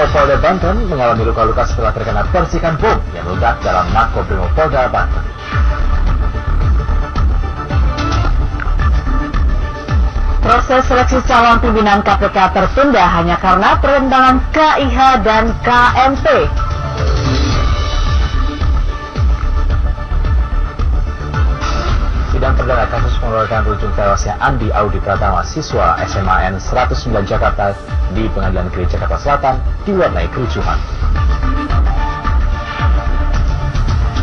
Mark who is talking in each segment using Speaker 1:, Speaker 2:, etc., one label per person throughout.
Speaker 1: Polda Banten mengalami luka-luka setelah terkena percikan bom yang meledak dalam Makobrimob Polda Banten.
Speaker 2: Proses seleksi calon pimpinan KPK tertunda hanya karena pertentangan KIH dan KMP.
Speaker 1: Sidang perdana kasus pengeroyokan berujung tewasnya Andi Audi Pratama, siswa SMAN 109 Jakarta di Pengadilan Negeri Jakarta Selatan diwarnai kericuhan.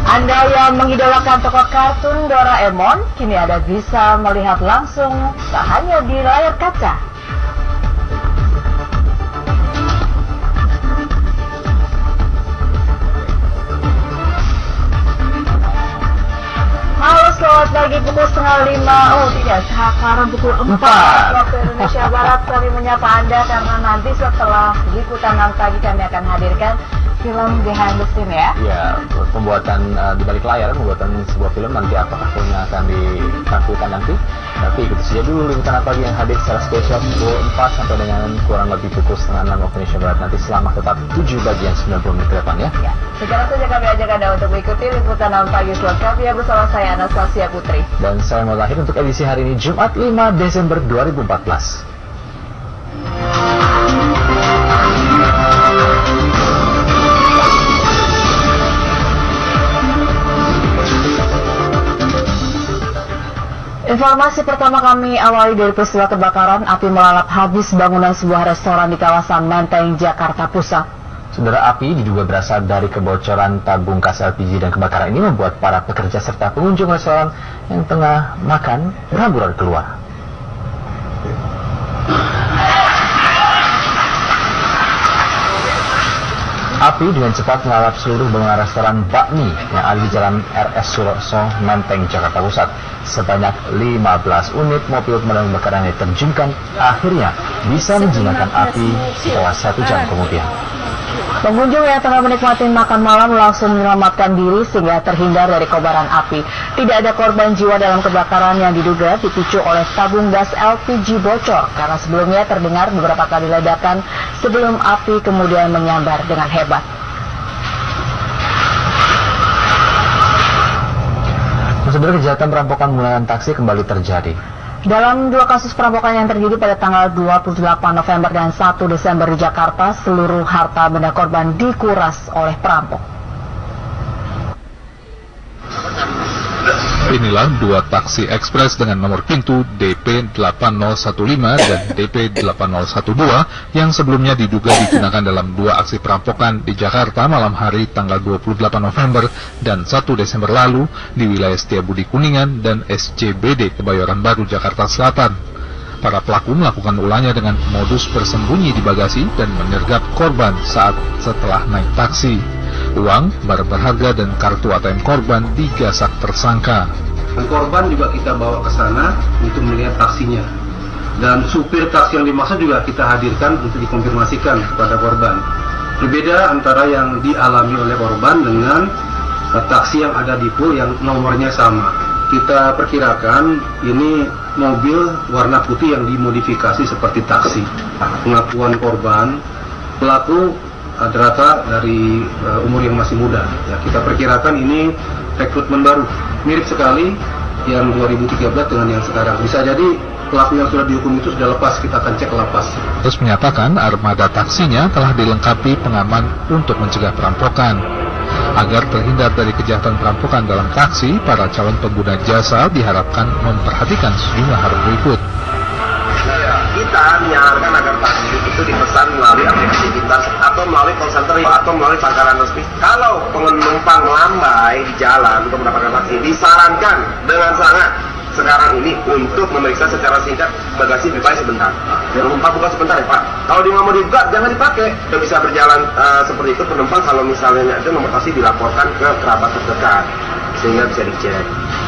Speaker 2: Anda yang mengidolakan tokoh kartun Doraemon, kini Anda bisa melihat langsung tak hanya di layar kaca. Halo, selamat pagi, pukul 4:30. Oh tidak, sekarang pukul 4 waktu Indonesia Barat. Kami menyapa Anda karena nanti setelah liputan 6 pagi kami akan hadirkan film behind the scene ya.
Speaker 1: Ya, pembuatan di balik layar, pembuatan sebuah film nanti apakah filmnya akan ditampilkan nanti. Tapi ikuti saja dulu liputan pagi yang hadir secara spesial pukul 4 sampai dengan kurang lebih pukul 5:30 waktu Indonesia Barat nanti selama tetap 7 bagian 90 menit ke depan ya.
Speaker 2: Ya, sekarang saja kami ajak Anda untuk mengikuti liputan 6 pagi selengkapnya bersama saya Anastasia Putri.
Speaker 1: Dan saya mau lahir untuk edisi hari ini Jumat 5 Desember 2014.
Speaker 2: Informasi pertama kami awali dari peristiwa kebakaran. Api melalap habis bangunan sebuah restoran di kawasan Menteng, Jakarta Pusat.
Speaker 1: Saudara, api diduga berasal dari kebocoran tabung gas LPG dan kebakaran ini membuat para pekerja serta pengunjung restoran yang tengah makan berhamburan keluar. Api dengan cepat melalap seluruh bangunan restoran bakmi yang ada di Jalan RS Suroso, Menteng, Jakarta Pusat. Sebanyak 15 unit mobil pemadam kebakaran yang diterjunkan akhirnya bisa menjinakkan api setelah 1 jam kemudian.
Speaker 2: Pengunjung yang tengah menikmati makan malam langsung menyelamatkan diri sehingga terhindar dari kobaran api. Tidak ada korban jiwa dalam kebakaran yang diduga dipicu oleh tabung gas LPG bocor karena sebelumnya terdengar beberapa kali ledakan sebelum api kemudian menyambar dengan hebat.
Speaker 1: Saudara, kejahatan perampokan menggunakan taksi kembali terjadi.
Speaker 2: Dalam 2 kasus perampokan yang terjadi pada tanggal 28 November dan 1 Desember di Jakarta, seluruh harta benda korban dikuras oleh perampok.
Speaker 3: Inilah 2 taksi ekspres dengan nomor pintu DP8015 dan DP8012 yang sebelumnya diduga digunakan dalam 2 aksi perampokan di Jakarta malam hari tanggal 28 November dan 1 Desember lalu di wilayah Setiabudi Kuningan dan SCBD Kebayoran Baru, Jakarta Selatan. Para pelaku melakukan ulahnya dengan modus bersembunyi di bagasi dan menyergap korban setelah naik taksi. Uang, barang berharga, dan kartu ATM korban digasak tersangka.
Speaker 4: Korban juga kita bawa ke sana untuk melihat taksinya. Dan supir taksi yang dimaksud juga kita hadirkan untuk dikonfirmasikan kepada korban. Berbeda antara yang dialami oleh korban dengan taksi yang ada di pool yang nomornya sama. Kita perkirakan ini mobil warna putih yang dimodifikasi seperti taksi. Pengakuan korban, pelaku rata dari umur yang masih muda. Ya, kita perkirakan ini rekrutmen baru, mirip sekali yang 2013 dengan yang sekarang. Bisa jadi pelaku yang sudah dihukum itu sudah lepas, kita akan cek lapas.
Speaker 3: Terus menyatakan armada taksinya telah dilengkapi pengaman untuk mencegah perampokan. Agar terhindar dari kejahatan perampokan dalam taksi, para calon pengguna jasa diharapkan memperhatikan sejumlah hal berikut.
Speaker 5: Kita menyarankan agar taksi itu dipesan melalui aplikasi kita atau melalui call center atau melalui pangkalan resmi. Kalau penumpang lambai di jalan untuk mendapatkan taksi, disarankan dengan sangat sekarang ini untuk memeriksa secara singkat bagasi dibuka sebentar. Jangan lupa buka sebentar ya Pak. Kalau dia nggak mau dibuka, jangan dipakai. Sudah bisa berjalan seperti itu penumpang kalau misalnya ada nomor taksi dilaporkan ke kerabat terdekat sehingga bisa dicek.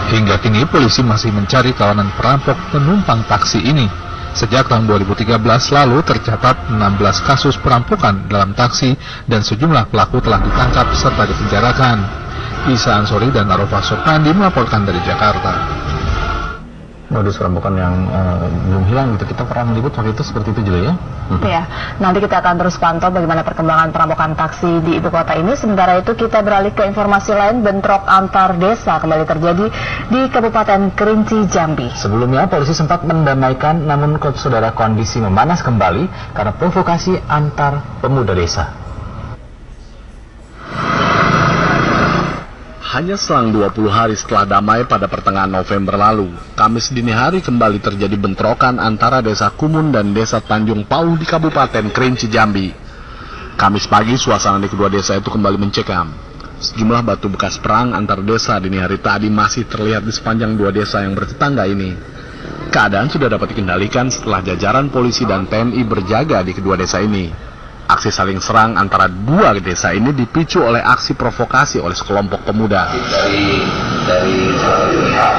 Speaker 3: Hingga kini polisi masih mencari kawanan perampok penumpang taksi ini. Sejak tahun 2013 lalu tercatat 16 kasus perampokan dalam taksi dan sejumlah pelaku telah ditangkap serta dipenjarakan. Isa Ansori dan Arofah Sopandi melaporkan dari Jakarta.
Speaker 1: modus perampokan yang belum hilang gitu. Kita pernah meliput waktu itu seperti itu juga ya.
Speaker 2: Ya, nanti kita akan terus pantau bagaimana perkembangan perampokan taksi di ibu kota ini. Sementara itu kita beralih ke informasi lain, bentrok antar desa kembali terjadi di Kabupaten Kerinci, Jambi.
Speaker 1: Sebelumnya polisi sempat mendamaikan, namun saudara kondisi memanas kembali karena provokasi antar pemuda desa.
Speaker 6: Hanya selang 20 hari setelah damai pada pertengahan November lalu, Kamis dini hari kembali terjadi bentrokan antara Desa Kumun dan Desa Tanjung Pauh di Kabupaten Kerinci, Jambi. Kamis pagi, suasana di kedua desa itu kembali mencekam. Sejumlah batu bekas perang antar desa dini hari tadi masih terlihat di sepanjang dua desa yang bertetangga ini. Keadaan sudah dapat dikendalikan setelah jajaran polisi dan TNI berjaga di kedua desa ini. Aksi saling serang antara dua desa ini dipicu oleh aksi provokasi oleh sekelompok pemuda.
Speaker 7: Dari salah satu pihak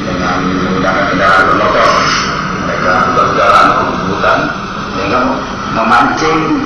Speaker 7: dengan menggunakan kendaraan bermotor, mereka berjalan ke hutan dengan memancing